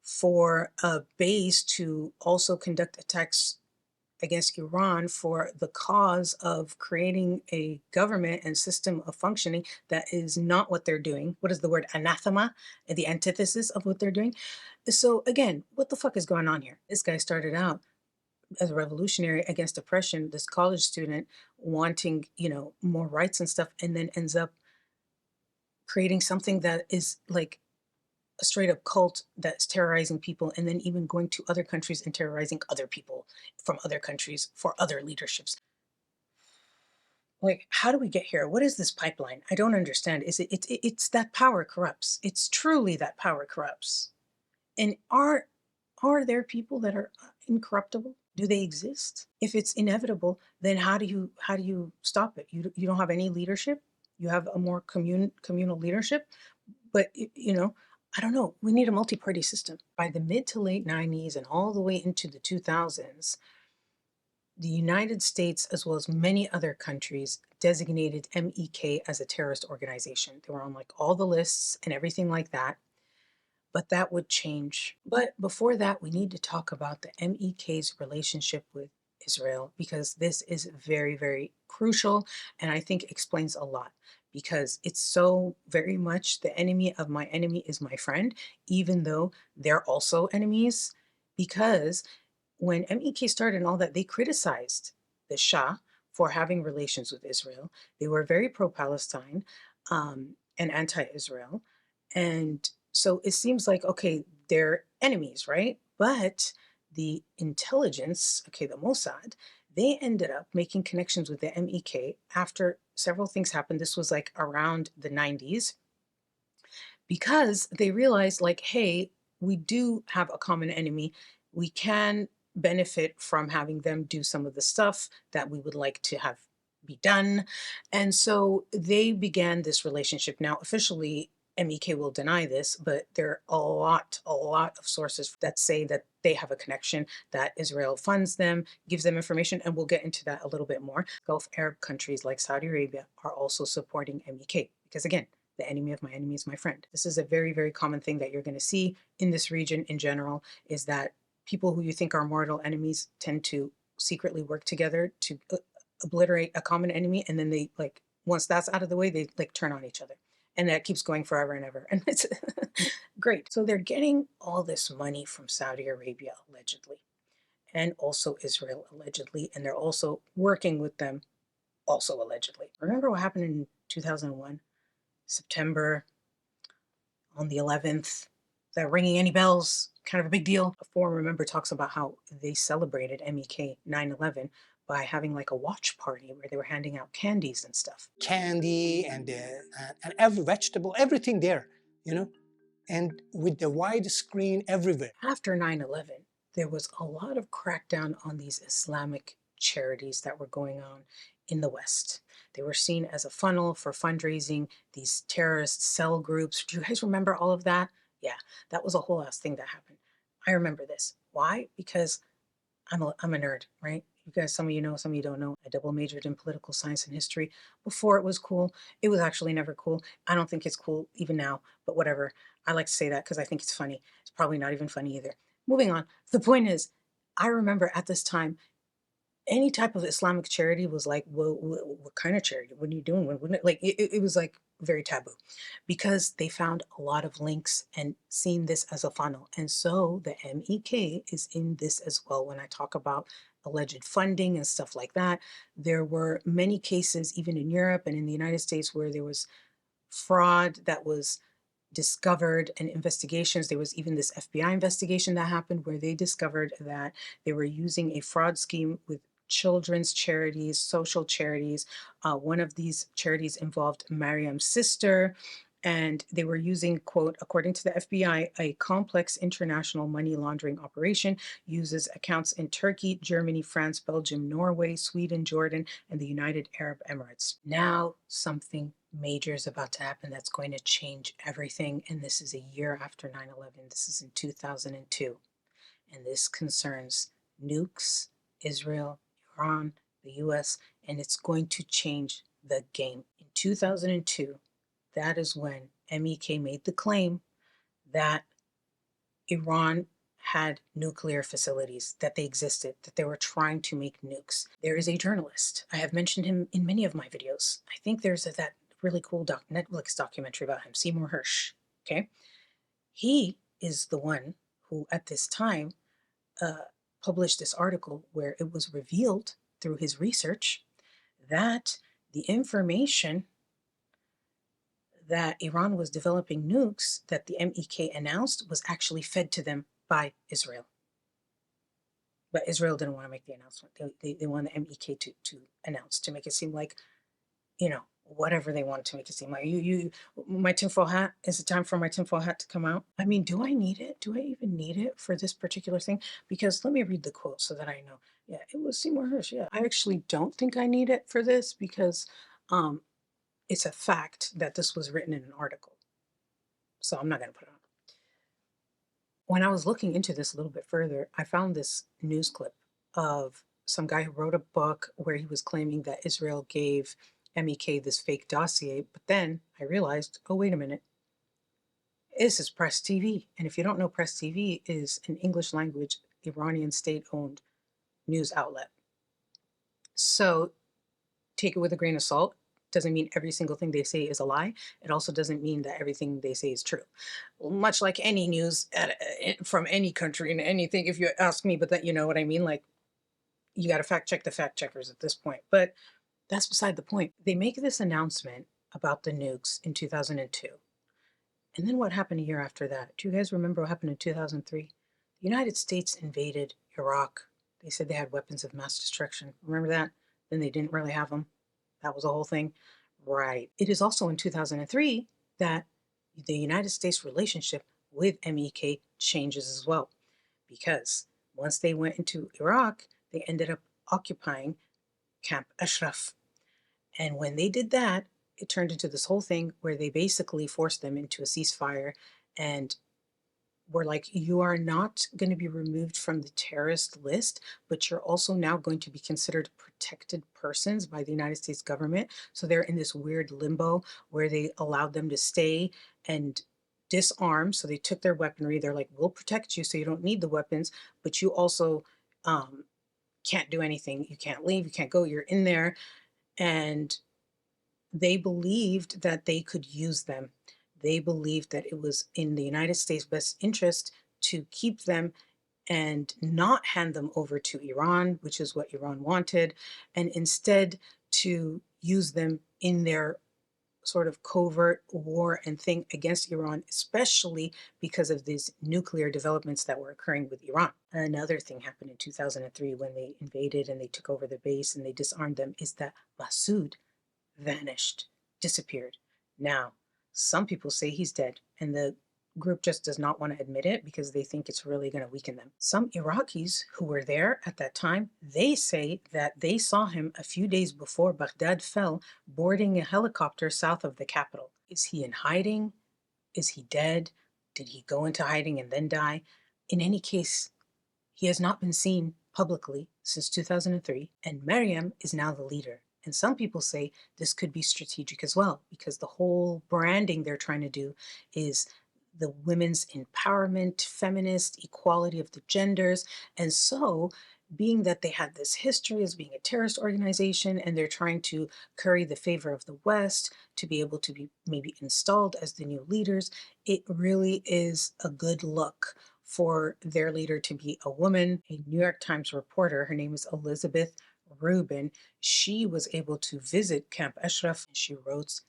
for a base to also conduct attacks against Iran for the cause of creating a government and system of functioning that is not what they're doing. What is the word? Anathema, the antithesis of what they're doing. So again, what the fuck is going on here? This guy started out as a revolutionary against oppression, this college student wanting, more rights and stuff, and then ends up creating something that is like a straight up cult that's terrorizing people, and then even going to other countries and terrorizing other people from other countries for other leaderships. Like, how do we get here? What is this pipeline? I don't understand. It's that power corrupts. It's truly that power corrupts. And are there people that are incorruptible? Do they exist? If it's inevitable, then how do you stop it? You don't have any leadership. You have a more communal leadership, but I don't know. We need a multi-party system. By the mid to late 90s and all the way into the 2000s, the United States, as well as many other countries, designated MEK as a terrorist organization. They were on like all the lists and everything like that. But that would change. But before that, we need to talk about the MEK's relationship with Israel, because this is very, very crucial, and I think explains a lot, because it's so very much the enemy of my enemy is my friend, even though they're also enemies. Because when MEK started and all that, they criticized the Shah for having relations with Israel. They were very pro-Palestine and anti-Israel. And so it seems like, okay, they're enemies, right? But the intelligence, the Mossad, they ended up making connections with the MEK after several things happened. This was like around the 90s, because they realized like, hey, we do have a common enemy. We can benefit from having them do some of the stuff that we would like to have be done. And so they began this relationship. Now, officially, MEK will deny this, but there are a lot of sources that say that they have a connection, that Israel funds them, gives them information, and we'll get into that a little bit more. Gulf Arab countries like Saudi Arabia are also supporting MEK because, again, the enemy of my enemy is my friend. This is a very, very common thing that you're going to see in this region in general, is that people who you think are mortal enemies tend to secretly work together to obliterate a common enemy, and then they, like, once that's out of the way, they like turn on each other. And that keeps going forever and ever. And it's great. So they're getting all this money from Saudi Arabia, allegedly, and also Israel, allegedly. And they're also working with them, also allegedly. Remember what happened in 2001? September on the 11th? Is that ringing any bells? Kind of a big deal. A former member talks about how they celebrated MEK 9/11 by having like a watch party where they were handing out candies and stuff. Candy and every vegetable, everything there, you know, and with the wide screen everywhere. After 9/11, there was a lot of crackdown on these Islamic charities that were going on in the West. They were seen as a funnel for fundraising, these terrorist cell groups. Do you guys remember all of that? Yeah, that was a whole ass thing that happened. I remember this. Why? Because I'm a nerd, right? You guys, some of you know, some of you don't know. I double majored in political science and history. Before it was cool, it was actually never cool. I don't think it's cool even now, but whatever. I like to say that because I think it's funny. It's probably not even funny either. Moving on. The point is, I remember at this time, any type of Islamic charity was like, well, what kind of charity? What are you doing? It was like very taboo because they found a lot of links and seen this as a funnel. And so the MEK is in this as well. When I talk about alleged funding and stuff like that, there were many cases, even in Europe and in the United States, where there was fraud that was discovered and investigations. There was even this FBI investigation that happened where they discovered that they were using a fraud scheme with children's charities, social charities. One of these charities involved Mariam's sister, and they were using, quote, according to the FBI, a complex international money laundering operation, uses accounts in Turkey, Germany, France, Belgium, Norway, Sweden, Jordan, and the United Arab Emirates. Now something major is about to happen that's going to change everything, and this is a year after 9/11. This is in 2002, and this concerns nukes, Israel, Iran, the US, and it's going to change the game. In 2002, that is when MEK made the claim that Iran had nuclear facilities, that they existed, that they were trying to make nukes. There is a journalist. I have mentioned him in many of my videos. I think there's that really cool Netflix documentary about him, Seymour Hersh. Okay. He is the one who at this time published this article where it was revealed through his research that the information that Iran was developing nukes that the MEK announced was actually fed to them by Israel. But Israel didn't want to make the announcement. They wanted the MEK to announce, to make it seem like, you know, whatever they wanted to make it seem like. My tinfoil hat, is it time for my tinfoil hat to come out? I mean, do I need it? Do I even need it for this particular thing? Because let me read the quote so that I know. Yeah, it was Seymour Hersh. Yeah, I actually don't think I need it for this because it's a fact that this was written in an article. So I'm not going to put it on. When I was looking into this a little bit further, I found this news clip of some guy who wrote a book where he was claiming that Israel gave MEK this fake dossier. But then I realized, oh, wait a minute. This is Press TV. And if you don't know, Press TV is an English language, Iranian state-owned news outlet. So take it with a grain of salt. Doesn't mean every single thing they say is a lie. It also doesn't mean that everything they say is true. Much like any news from any country and anything, if you ask me, but that, you know what I mean? Like, you got to fact check the fact checkers at this point. But that's beside the point. They make this announcement about the nukes in 2002. And then what happened a year after that? Do you guys remember what happened in 2003? The United States invaded Iraq. They said they had weapons of mass destruction. Remember that? Then they didn't really have them. That was the whole thing. Right. It is also in 2003 that the United States relationship with MEK changes as well. Because once they went into Iraq, they ended up occupying Camp Ashraf. And when they did that, it turned into this whole thing where they basically forced them into a ceasefire and were like, you are not going to be removed from the terrorist list, but you're also now going to be considered protected persons by the United States government. So they're in this weird limbo where they allowed them to stay and disarm. So they took their weaponry. They're like, we'll protect you so you don't need the weapons, but you also can't do anything. You can't leave. You can't go. You're in there. And they believed that they could use them. They believed that it was in the United States' best interest to keep them and not hand them over to Iran, which is what Iran wanted, and instead to use them in their sort of covert war and thing against Iran, especially because of these nuclear developments that were occurring with Iran. Another thing happened in 2003 when they invaded and they took over the base and they disarmed them is that Massoud vanished, disappeared. Now, some people say he's dead, and the group just does not want to admit it because they think it's really going to weaken them. Some Iraqis who were there at that time, they say that they saw him a few days before Baghdad fell, boarding a helicopter south of the capital. Is he in hiding? Is he dead? Did he go into hiding and then die? In any case, he has not been seen publicly since 2003, and Mariam is now the leader. And some people say this could be strategic as well, because the whole branding they're trying to do is the women's empowerment, feminist, equality of the genders. And so, being that they had this history as being a terrorist organization and they're trying to curry the favor of the West to be able to be maybe installed as the new leaders, it really is a good look for their leader to be a woman. A New York Times reporter, her name is Elizabeth Rubin, she was able to visit Camp Ashraf. She wrote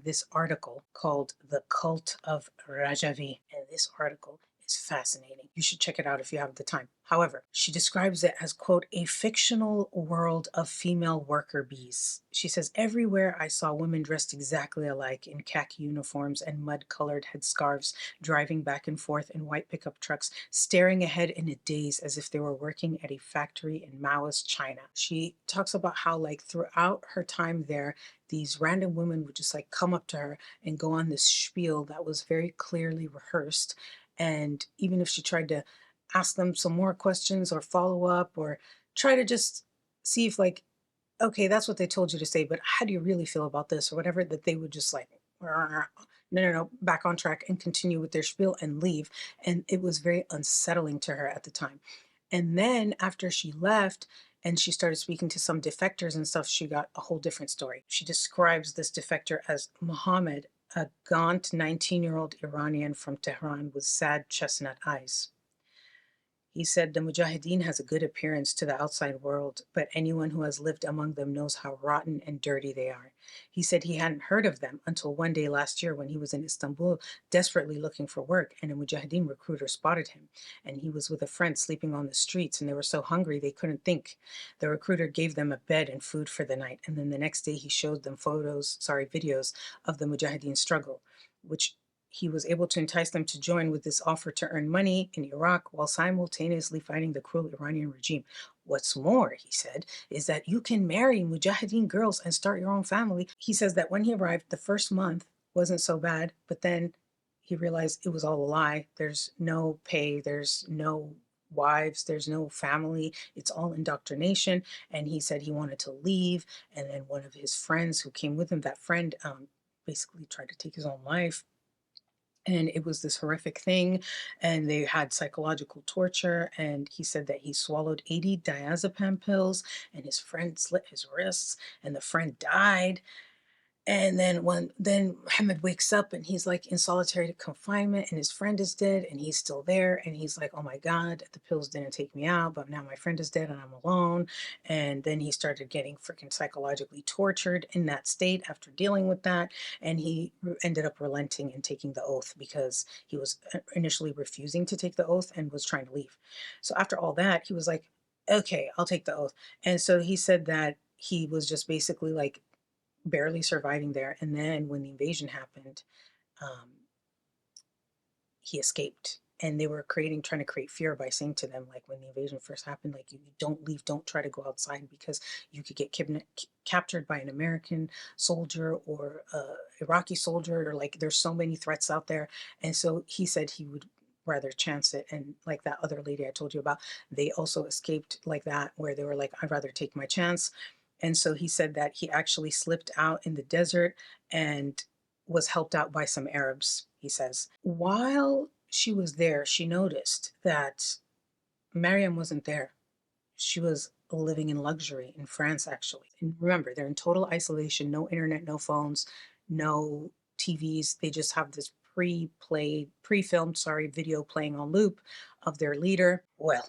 this article called The Cult of Rahjavi. And this article is fascinating. You should check it out if you have the time. However, she describes it as, quote, a fictional world of female worker bees. She says, everywhere I saw women dressed exactly alike in khaki uniforms and mud-colored headscarves, driving back and forth in white pickup trucks, staring ahead in a daze as if they were working at a factory in Maoist China. She talks about how, like, throughout her time there, these random women would just like come up to her and go on this spiel that was very clearly rehearsed. And even if she tried to ask them some more questions or follow up or try to just see if, like, okay, that's what they told you to say, but how do you really feel about this or whatever, that they would just like, no, back on track and continue with their spiel and leave. And it was very unsettling to her at the time. And then after she left and she started speaking to some defectors and stuff, she got a whole different story. She describes this defector as Mohammed, a gaunt 19-year-old Iranian from Tehran with sad chestnut eyes. He said the Mujahideen has a good appearance to the outside world, but anyone who has lived among them knows how rotten and dirty they are. He said he hadn't heard of them until one day last year when he was in Istanbul desperately looking for work, and a Mujahideen recruiter spotted him. And he was with a friend sleeping on the streets, and they were so hungry they couldn't think. The recruiter gave them a bed and food for the night, and then the next day he showed them videos of the Mujahideen struggle, which he was able to entice them to join with this offer to earn money in Iraq while simultaneously fighting the cruel Iranian regime. What's more, he said, is that you can marry Mujahideen girls and start your own family. He says that when he arrived, the first month wasn't so bad, but then he realized it was all a lie. There's no pay, there's no wives, there's no family, it's all indoctrination. And he said he wanted to leave. And then one of his friends who came with him, that friend basically tried to take his own life. And it was this horrific thing, and they had psychological torture, and he said that he swallowed 80 diazepam pills, and his friend slit his wrists, and the friend died. And then Muhammad wakes up and he's like in solitary confinement and his friend is dead and he's still there and he's like, oh my God, the pills didn't take me out, but now my friend is dead and I'm alone. And then he started getting freaking psychologically tortured in that state after dealing with that. And he ended up relenting and taking the oath because he was initially refusing to take the oath and was trying to leave. So after all that, he was like, okay, I'll take the oath. And so he said that he was just basically like barely surviving there. And then when the invasion happened, he escaped And they were trying to create fear by saying to them, like when the invasion first happened, like you don't leave, don't try to go outside because you could get captured by an American soldier or Iraqi soldier, or like there's so many threats out there. And so he said he would rather chance it. And like that other lady I told you about, they also escaped like that, where they were like, I'd rather take my chance. And so he said that he actually slipped out in the desert and was helped out by some Arabs, he says. While she was there, she noticed that Mariam wasn't there. She was living in luxury in France, actually. And remember, they're in total isolation, no internet, no phones, no TVs. They just have this pre-filmed, video playing on loop of their leader. Well,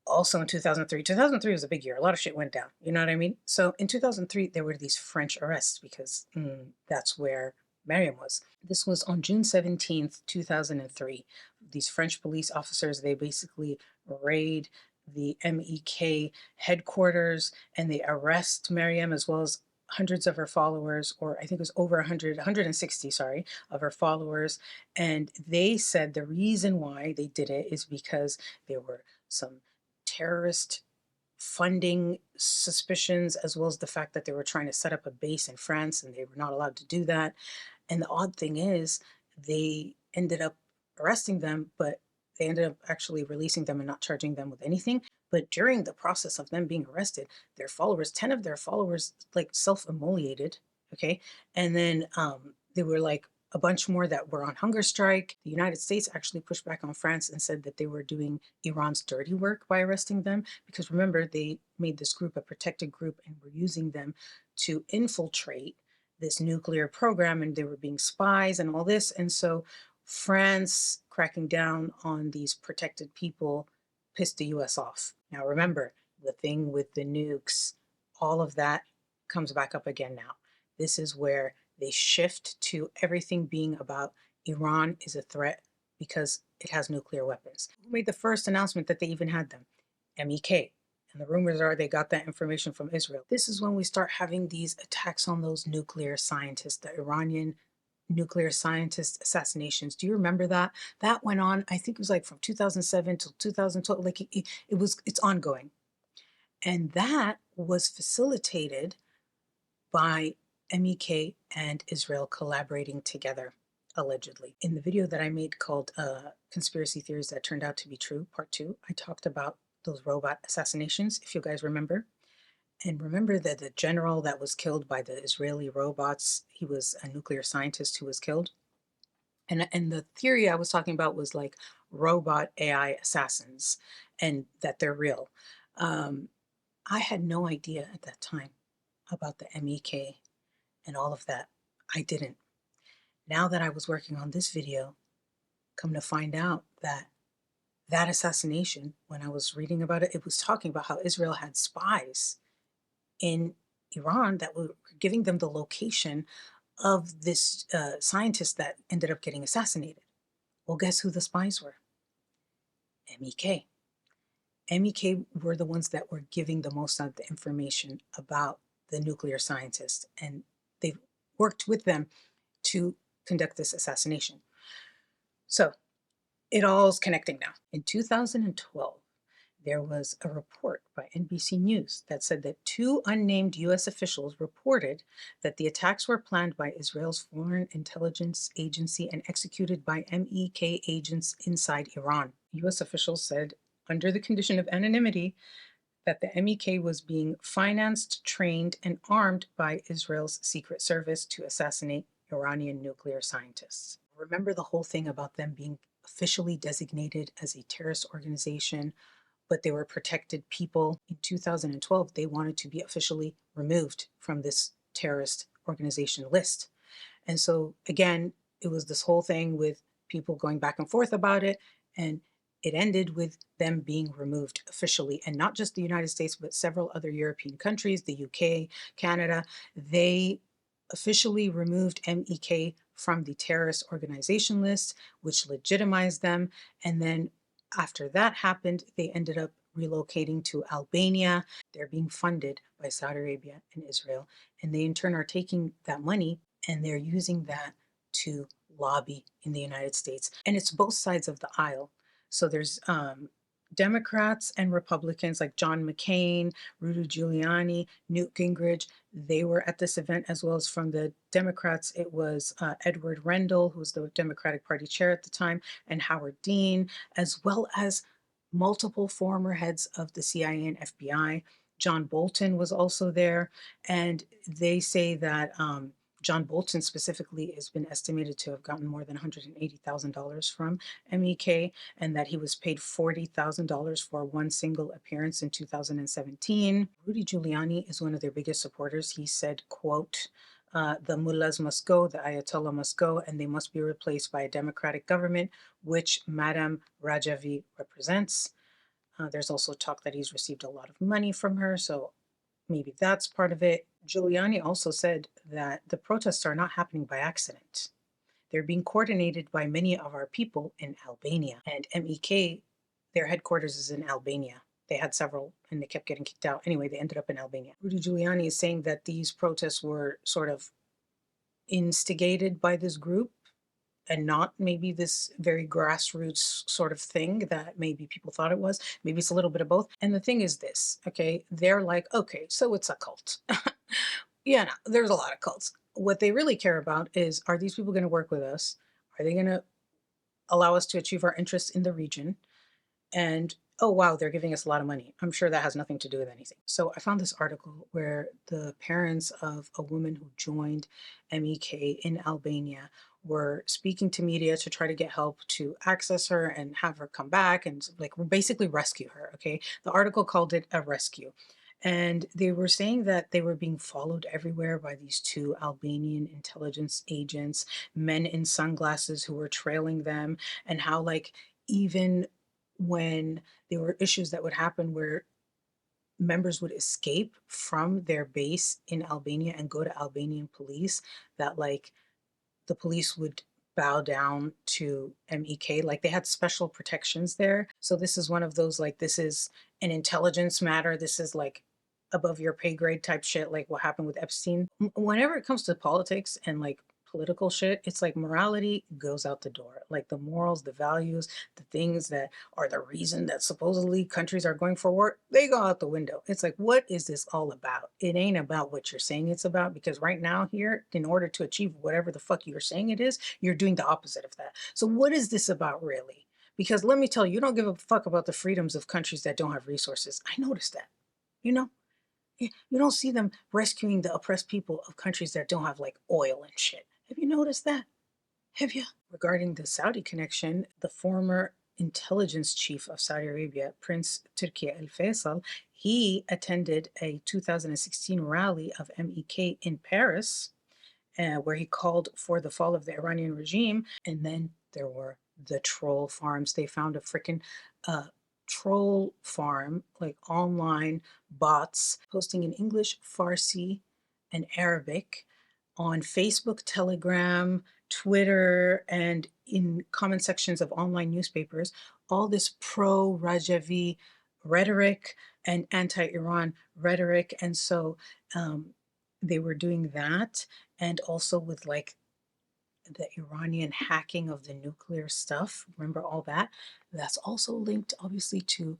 also in 2003 was a big year. A lot of shit went down. You know what I mean? So in 2003, there were these French arrests because that's where Mariam was. This was on June 17th, 2003. These French police officers, they basically raid the MEK headquarters and they arrest Mariam as well as hundreds of her followers, or I think it was over 160, of her followers. And they said the reason why they did it is because there were some terrorist funding suspicions, as well as the fact that they were trying to set up a base in France and they were not allowed to do that. And the odd thing is, they ended up arresting them, but they ended up actually releasing them and not charging them with anything. But during the process of them being arrested, their followers, 10 of their followers, like self-immolated. Okay. And then they were like a bunch more that were on hunger strike. The United States actually pushed back on France and said that they were doing Iran's dirty work by arresting them. Because remember, they made this group a protected group and were using them to infiltrate this nuclear program, and they were being spies and all this. And so France cracking down on these protected people pissed the US off. Now remember, the thing with the nukes, all of that comes back up again now. This is where they shift to everything being about Iran is a threat because it has nuclear weapons. Who made the first announcement that they even had them? MEK. And the rumors are they got that information from Israel. This is when we start having these attacks on those nuclear scientists, the Iranian nuclear scientist assassinations. Do you remember that? That went on, I think it was like from 2007 till 2012. Like it's ongoing. And that was facilitated by MEK and Israel collaborating together, allegedly. In the video that I made called Conspiracy Theories That Turned Out to Be True, Part 2, I talked about those robot assassinations, if you guys remember. And remember that the general that was killed by the Israeli robots, he was a nuclear scientist who was killed. And the theory I was talking about was like robot AI assassins, and that they're real. I had no idea at that time about the MEK and all of that. I didn't. Now that I was working on this video, come to find out that that assassination, when I was reading about it, it was talking about how Israel had spies in Iran that were giving them the location of this scientist that ended up getting assassinated. Well, guess who the spies were? MEK. MEK were the ones that were giving the most of the information about the nuclear scientists, and they worked with them to conduct this assassination. So it all is connecting now. In 2012, there was a report by NBC News that said that 2 unnamed US officials reported that the attacks were planned by Israel's Foreign Intelligence Agency and executed by MEK agents inside Iran. US officials said, under the condition of anonymity, that the MEK was being financed, trained, and armed by Israel's secret service to assassinate Iranian nuclear scientists. Remember the whole thing about them being officially designated as a terrorist organization, but they were protected people. In 2012, they wanted to be officially removed from this terrorist organization list. And so again, it was this whole thing with people going back and forth about it, and it ended with them being removed officially. And not just the United States, but several other European countries, the UK, Canada, they officially removed MEK from the terrorist organization list, which legitimized them. And then after that happened, they ended up relocating to Albania. They're being funded by Saudi Arabia and Israel. And they in turn are taking that money and they're using that to lobby in the United States. And it's both sides of the aisle. So there's Democrats and Republicans like John McCain, Rudy Giuliani, Newt Gingrich. They were at this event, as well as from the Democrats. It was Edward Rendell, who was the Democratic Party chair at the time, and Howard Dean, as well as multiple former heads of the CIA and FBI. John Bolton was also there, and they say that John Bolton specifically has been estimated to have gotten more than $180,000 from MEK, and that he was paid $40,000 for one single appearance in 2017. Rudy Giuliani is one of their biggest supporters. He said, quote, the mullahs must go, the ayatollah must go, and they must be replaced by a democratic government, which Madame Rahjavi represents. There's also talk that he's received a lot of money from her, so maybe that's part of it. Giuliani also said that the protests are not happening by accident. They're being coordinated by many of our people in Albania. And MEK, their headquarters is in Albania. They had several and they kept getting kicked out. Anyway, they ended up in Albania. Rudy Giuliani is saying that these protests were sort of instigated by this group and not maybe this very grassroots sort of thing that maybe people thought it was. Maybe it's a little bit of both. And the thing is this, okay, they're like, okay, so it's a cult. Yeah, no, there's a lot of cults. What they really care about is, are these people going to work with us? Are they going to allow us to achieve our interests in the region? And oh, wow, they're giving us a lot of money. I'm sure that has nothing to do with anything. So I found this article where the parents of a woman who joined MEK in Albania were speaking to media to try to get help to access her and have her come back and like basically rescue her. Okay. The article called it a rescue. And they were saying that they were being followed everywhere by these two Albanian intelligence agents, men in sunglasses who were trailing them, and how, like, even when there were issues that would happen where members would escape from their base in Albania and go to Albanian police, that, like, the police would bow down to MEK. Like, they had special protections there. So this is one of those, like, this is an intelligence matter. This is like above your pay grade type shit, like what happened with Epstein. Whenever it comes to politics and like political shit, it's like morality goes out the door. Like the morals, the values, the things that are the reason that supposedly countries are going for war, they go out the window. It's like, what is this all about? It ain't about what you're saying it's about, because right now here, in order to achieve whatever the fuck you're saying it is, you're doing the opposite of that. So what is this about really? Because let me tell you, you don't give a fuck about the freedoms of countries that don't have resources. I noticed that, you know? You don't see them rescuing the oppressed people of countries that don't have like oil and shit. Have you noticed that? Have you? Regarding the Saudi connection, the former intelligence chief of Saudi Arabia, Prince Turki Al Faisal, he attended a 2016 rally of MEK in Paris, where he called for the fall of the Iranian regime. And then there were the troll farms. They found a freaking troll farm, like online bots posting in English, Farsi, and Arabic on Facebook, Telegram, Twitter, and in comment sections of online newspapers, all this pro-Rahjavi rhetoric and anti-Iran rhetoric. And so they were doing that, and also with like the Iranian hacking of the nuclear stuff. Remember all that? That's also linked obviously to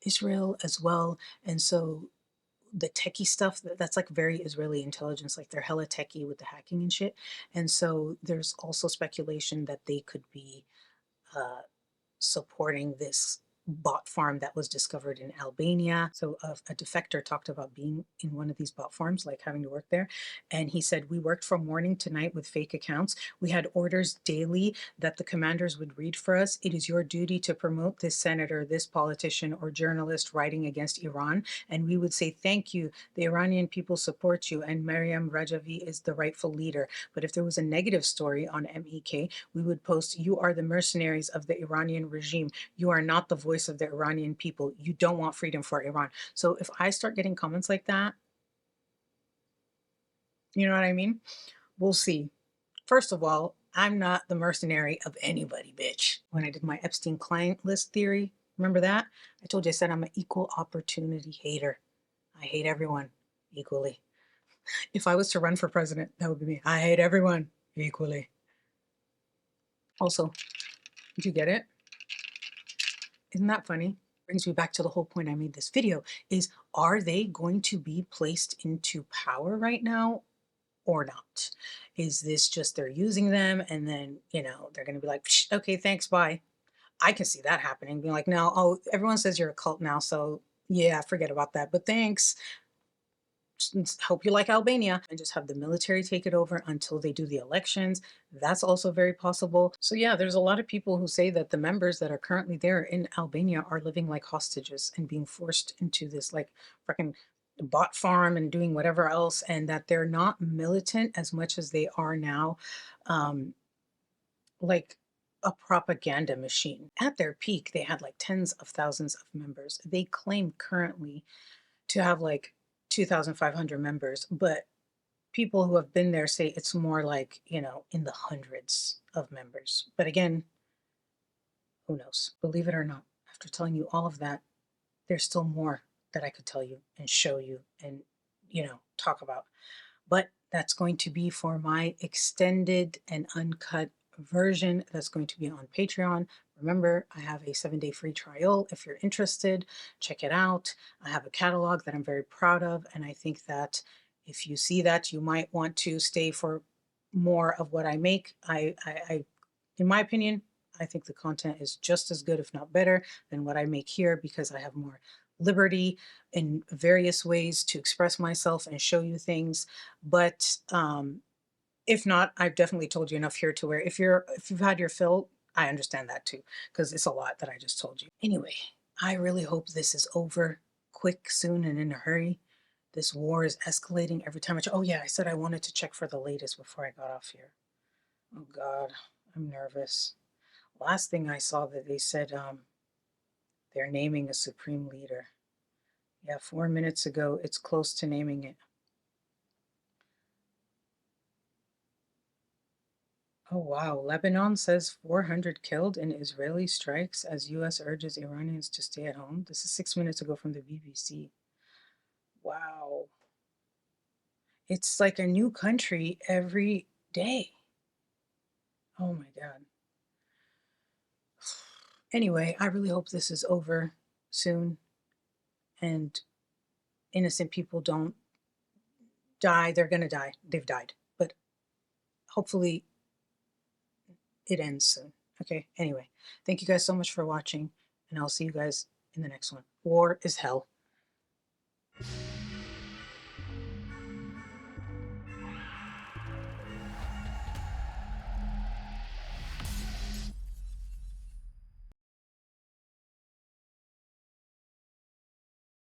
Israel as well. And so the techie stuff, that's like very Israeli intelligence, like they're hella techie with the hacking and shit. And so there's also speculation that they could be supporting this bot farm that was discovered in Albania. So a defector talked about being in one of these bot farms, like having to work there. And he said, we worked from morning to night with fake accounts. We had orders daily that the commanders would read for us. It is your duty to promote this senator, this politician, or journalist writing against Iran. And we would say, thank you. The Iranian people support you. And Mariam Rahjavi is the rightful leader. But if there was a negative story on MEK, we would post, you are the mercenaries of the Iranian regime. You are not the voice of the Iranian people. You don't want freedom for Iran. So if I start getting comments like that, you know what I mean? We'll see. First of all, I'm not the mercenary of anybody, bitch. When I did my Epstein client list theory, remember that? I told you, I said I'm an equal opportunity hater. I hate everyone equally. If I was to run for president, that would be me. I hate everyone equally. Also, did you get it? Isn't that funny? Brings me back to the whole point I made this video is, are they going to be placed into power right now or not? Is this just they're using them and then, you know, they're going to be like, okay, thanks, bye. I can see that happening, being like, no, oh, everyone says you're a cult now, so yeah, forget about that, but thanks. Hope you like Albania, and just have the military take it over until they do the elections. That's also very possible. So yeah, there's a lot of people who say that the members that are currently there in Albania are living like hostages and being forced into this like freaking bot farm and doing whatever else, and that they're not militant as much as they are now like a propaganda machine. At their peak, they had like tens of thousands of members. They claim currently to have like 2,500 members, but people who have been there say it's more like, you know, in the hundreds of members. But again, who knows? Believe it or not, after telling you all of that, there's still more that I could tell you and show you and, you know, talk about. But that's going to be for my extended and uncut version that's going to be on Patreon. Remember, I have a 7-day free trial. If you're interested, check it out. I have a catalog that I'm very proud of, and I think that if you see that, you might want to stay for more of what I make. In my opinion, I think the content is just as good, if not better, than what I make here because I have more liberty in various ways to express myself and show you things. But if not, I've definitely told you enough here to where if you've had your fill, I understand that too, because it's a lot that I just told you. Anyway, I really hope this is over quick, soon, and in a hurry. This war is escalating every time oh yeah, I said I wanted to check for the latest before I got off here. Oh God, I'm nervous. Last thing I saw that they said they're naming a supreme leader. Yeah, 4 minutes ago, it's close to naming it. Oh wow, Lebanon says 400 killed in Israeli strikes as US urges Iranians to stay at home. This is 6 minutes ago from the BBC. Wow. It's like a new country every day. Oh my God. Anyway, I really hope this is over soon and innocent people don't die. They're going to die. They've died. But hopefully it ends soon. Okay. Anyway, thank you guys so much for watching, and I'll see you guys in the next one. War is hell.